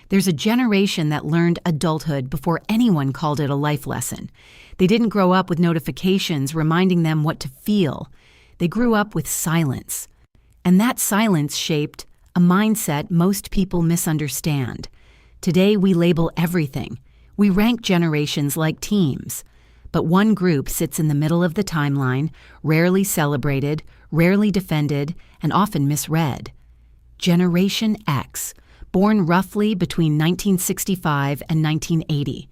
There's a generation that learned adulthood before anyone called it a life lesson. They didn't grow up with notifications reminding them what to feel. They grew up with silence. And that silence shaped a mindset most people misunderstand. Today, we label everything. We rank generations like teams. But one group sits in the middle of the timeline, rarely celebrated, rarely defended, and often misread. Generation X, born roughly between 1965 and 1980.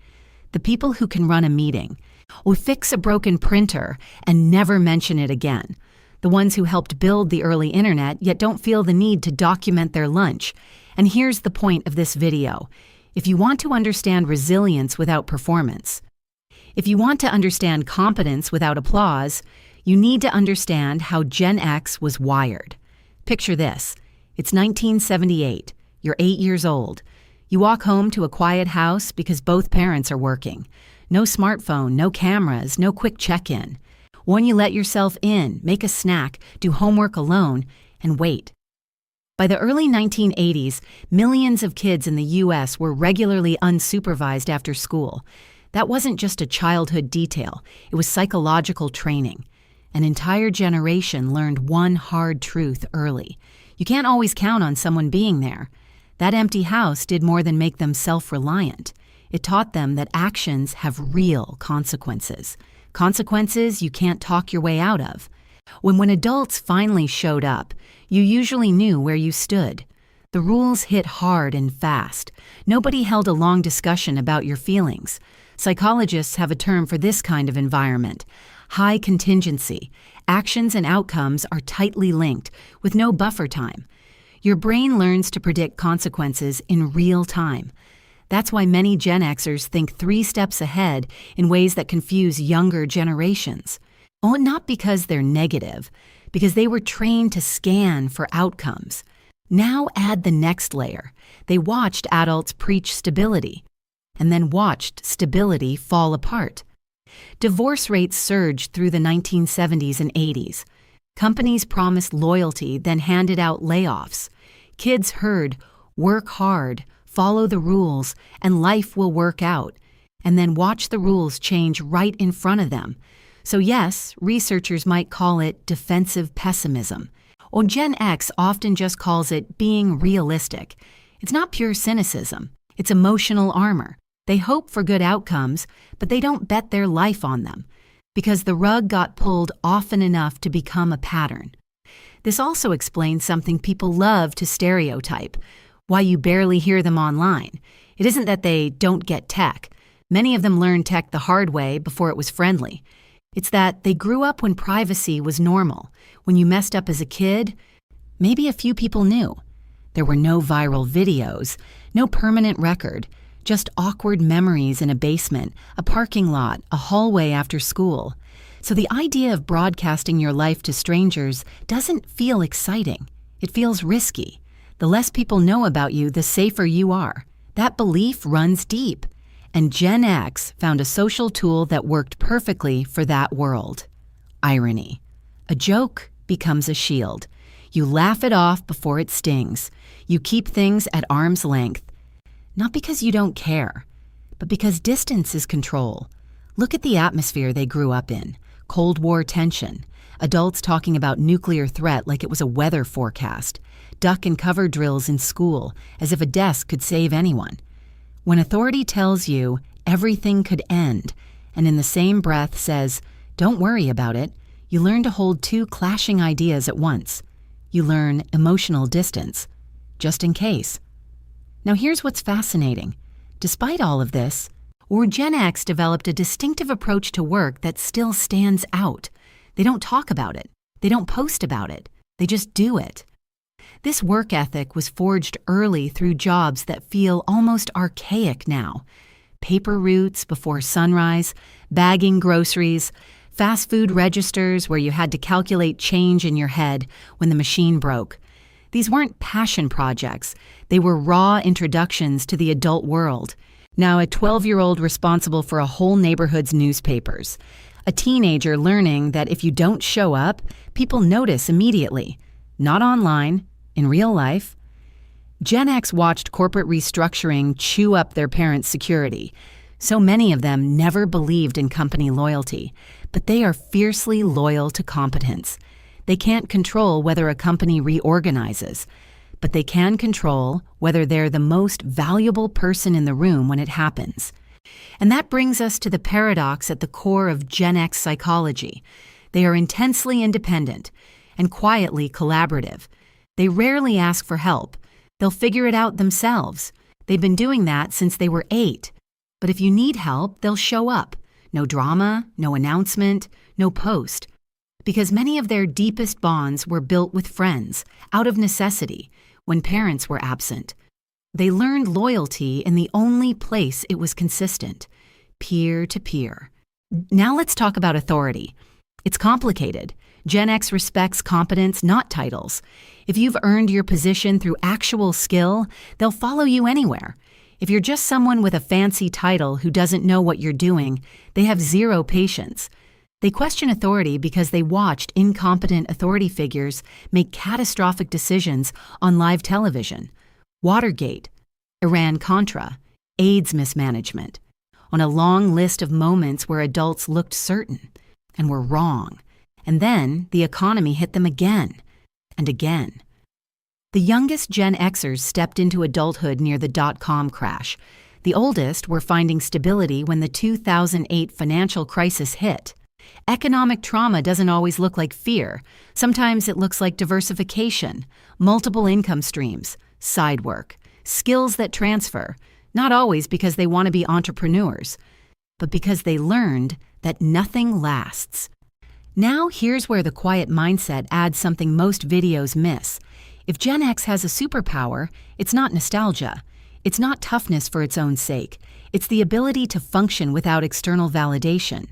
The people who can run a meeting, or fix a broken printer and never mention it again. The ones who helped build the early internet yet don't feel the need to document their lunch. And here's the point of this video. If you want to understand resilience without performance, if you want to understand competence without applause, you need to understand how Gen X was wired. Picture this. It's 1978. You're 8 years old. You walk home to a quiet house because both parents are working. No smartphone, no cameras, no quick check-in. When you let yourself in, make a snack, do homework alone, and wait. By the early 1980s, millions of kids in the U.S. were regularly unsupervised after school. That wasn't just a childhood detail, it was psychological training. An entire generation learned one hard truth early. You can't always count on someone being there. That empty house did more than make them self-reliant. It taught them that actions have real consequences. Consequences you can't talk your way out of. When adults finally showed up, you usually knew where you stood. The rules hit hard and fast. Nobody held a long discussion about your feelings. Psychologists have a term for this kind of environment: high contingency. Actions and outcomes are tightly linked, with no buffer time. Your brain learns to predict consequences in real time. That's why many Gen Xers think 3 steps ahead in ways that confuse younger generations. Oh, not because they're negative, because they were trained to scan for outcomes. Now add the next layer. They watched adults preach stability, and then watched stability fall apart. Divorce rates surged through the 1970s and 80s. Companies promised loyalty, then handed out layoffs. Kids heard, work hard, follow the rules, and life will work out, and then watch the rules change right in front of them. So yes, researchers might call it defensive pessimism. Or Gen X often just calls it being realistic. It's not pure cynicism. It's emotional armor. They hope for good outcomes, but they don't bet their life on them, because the rug got pulled often enough to become a pattern. This also explains something people love to stereotype, why you barely hear them online. It isn't that they don't get tech. Many of them learned tech the hard way before it was friendly. It's that they grew up when privacy was normal. When you messed up as a kid, maybe a few people knew. There were no viral videos, no permanent record, just awkward memories in a basement, a parking lot, a hallway after school. So the idea of broadcasting your life to strangers doesn't feel exciting. It feels risky. The less people know about you, the safer you are. That belief runs deep. And Gen X found a social tool that worked perfectly for that world. Irony. A joke becomes a shield. You laugh it off before it stings. You keep things at arm's length. Not because you don't care, but because distance is control. Look at the atmosphere they grew up in. Cold War tension. Adults talking about nuclear threat like it was a weather forecast. Duck and cover drills in school, as if a desk could save anyone. When authority tells you everything could end, and in the same breath says, don't worry about it, you learn to hold 2 clashing ideas at once. You learn emotional distance, just in case. Now here's what's fascinating. Despite all of this, Gen X developed a distinctive approach to work that still stands out. They don't talk about it. They don't post about it. They just do it. This work ethic was forged early through jobs that feel almost archaic now. Paper routes before sunrise, bagging groceries, fast food registers where you had to calculate change in your head when the machine broke. These weren't passion projects. They were raw introductions to the adult world. Now a 12-year-old responsible for a whole neighborhood's newspapers. A teenager learning that if you don't show up, people notice immediately. Not online, in real life. Gen X watched corporate restructuring chew up their parents' security. So many of them never believed in company loyalty, but they are fiercely loyal to competence. They can't control whether a company reorganizes, but they can control whether they're the most valuable person in the room when it happens. And that brings us to the paradox at the core of Gen X psychology. They are intensely independent and quietly collaborative. They rarely ask for help. They'll figure it out themselves. They've been doing that since they were 8. But if you need help, they'll show up. No drama, no announcement, no post. Because many of their deepest bonds were built with friends, out of necessity, when parents were absent. They learned loyalty in the only place it was consistent, peer to peer. Now let's talk about authority. It's complicated. Gen X respects competence, not titles. If you've earned your position through actual skill, they'll follow you anywhere. If you're just someone with a fancy title who doesn't know what you're doing, they have zero patience. They question authority because they watched incompetent authority figures make catastrophic decisions on live television. Watergate, Iran-Contra, AIDS mismanagement. On a long list of moments where adults looked certain and were wrong. And then the economy hit them again and again. The youngest Gen Xers stepped into adulthood near the dot-com crash. The oldest were finding stability when the 2008 financial crisis hit. Economic trauma doesn't always look like fear. Sometimes it looks like diversification, multiple income streams, side work, skills that transfer, not always because they want to be entrepreneurs, but because they learned that nothing lasts. Now here's where the quiet mindset adds something most videos miss. If Gen X has a superpower, it's not nostalgia. It's not toughness for its own sake. It's the ability to function without external validation.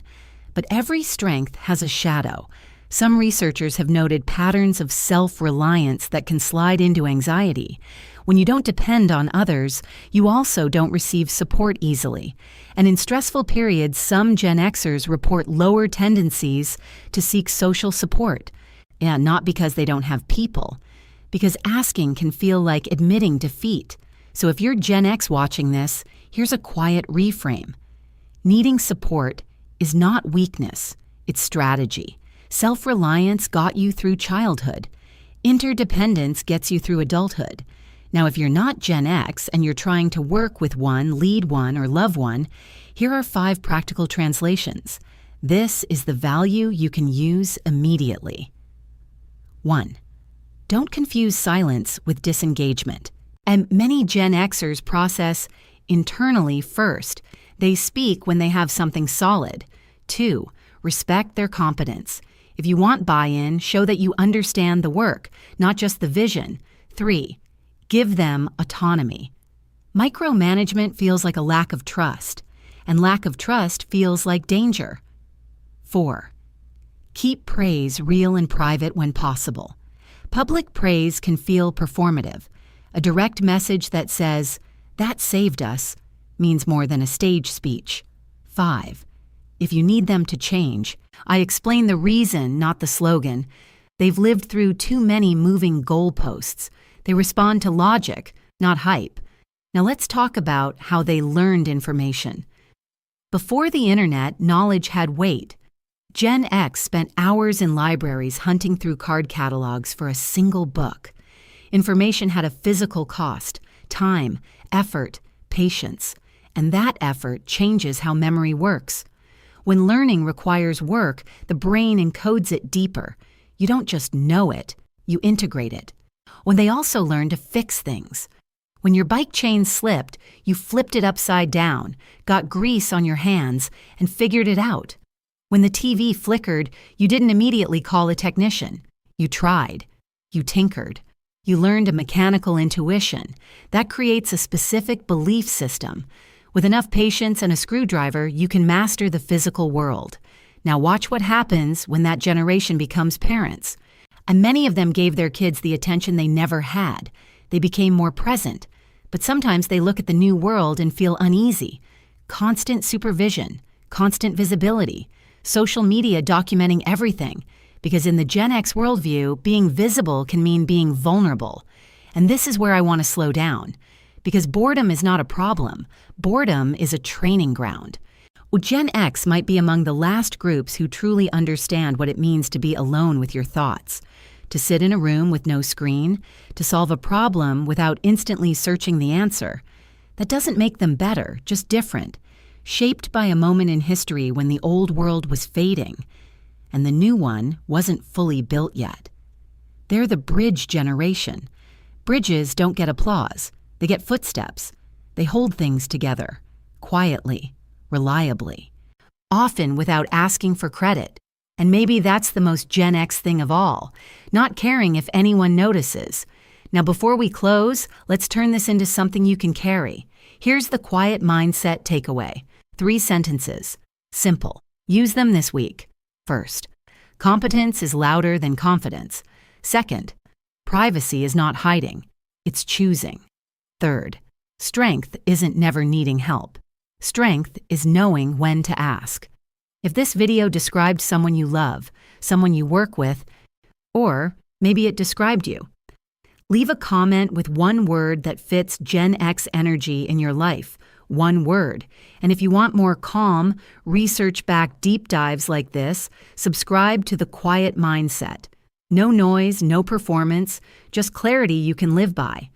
But every strength has a shadow. Some researchers have noted patterns of self-reliance that can slide into anxiety. When you don't depend on others, you also don't receive support easily. And in stressful periods, some Gen Xers report lower tendencies to seek social support. And not because they don't have people, because asking can feel like admitting defeat. So if you're Gen X watching this, here's a quiet reframe. Needing support is not weakness, it's strategy. Self-reliance got you through childhood. Interdependence gets you through adulthood. Now, if you're not Gen X and you're trying to work with one, lead one, or love one, here are 5 practical translations. This is the value you can use immediately. 1. Don't confuse silence with disengagement. And many Gen Xers process internally first. They speak when they have something solid. 2. Respect their competence. If you want buy-in, show that you understand the work, not just the vision. 3. Give them autonomy. Micromanagement feels like a lack of trust, and lack of trust feels like danger. 4. Keep praise real and private when possible. Public praise can feel performative. A direct message that says, "That saved us," means more than a stage speech. 5. If you need them to change, I explain the reason, not the slogan. They've lived through too many moving goalposts. They respond to logic, not hype. Now let's talk about how they learned information. Before the internet, knowledge had weight. Gen X spent hours in libraries hunting through card catalogs for a single book. Information had a physical cost, time, effort, patience, and that effort changes how memory works. When learning requires work, the brain encodes it deeper. You don't just know it, you integrate it. When they also learn to fix things. When your bike chain slipped, you flipped it upside down, got grease on your hands, and figured it out. When the TV flickered, you didn't immediately call a technician. You tried. You tinkered. You learned a mechanical intuition. That creates a specific belief system. With enough patience and a screwdriver, you can master the physical world. Now watch what happens when that generation becomes parents. And many of them gave their kids the attention they never had. They became more present. But sometimes they look at the new world and feel uneasy. Constant supervision, constant visibility, social media documenting everything. Because in the Gen X worldview, being visible can mean being vulnerable. And this is where I want to slow down. Because boredom is not a problem. Boredom is a training ground. Well, Gen X might be among the last groups who truly understand what it means to be alone with your thoughts, to sit in a room with no screen, to solve a problem without instantly searching the answer. That doesn't make them better, just different, shaped by a moment in history when the old world was fading, and the new one wasn't fully built yet. They're the bridge generation. Bridges don't get applause. They get footsteps. They hold things together, quietly, reliably, often without asking for credit. And maybe that's the most Gen X thing of all, not caring if anyone notices. Now, before we close, let's turn this into something you can carry. Here's the quiet mindset takeaway. 3 sentences. Simple. Use them this week. First, competence is louder than confidence. Second, privacy is not hiding. It's choosing. Third, strength isn't never needing help. Strength is knowing when to ask. If this video described someone you love, someone you work with, or maybe it described you, leave a comment with one word that fits Gen X energy in your life. One word. And if you want more calm, research-backed deep dives like this, subscribe to The Quiet Mindset. No noise, no performance, just clarity you can live by.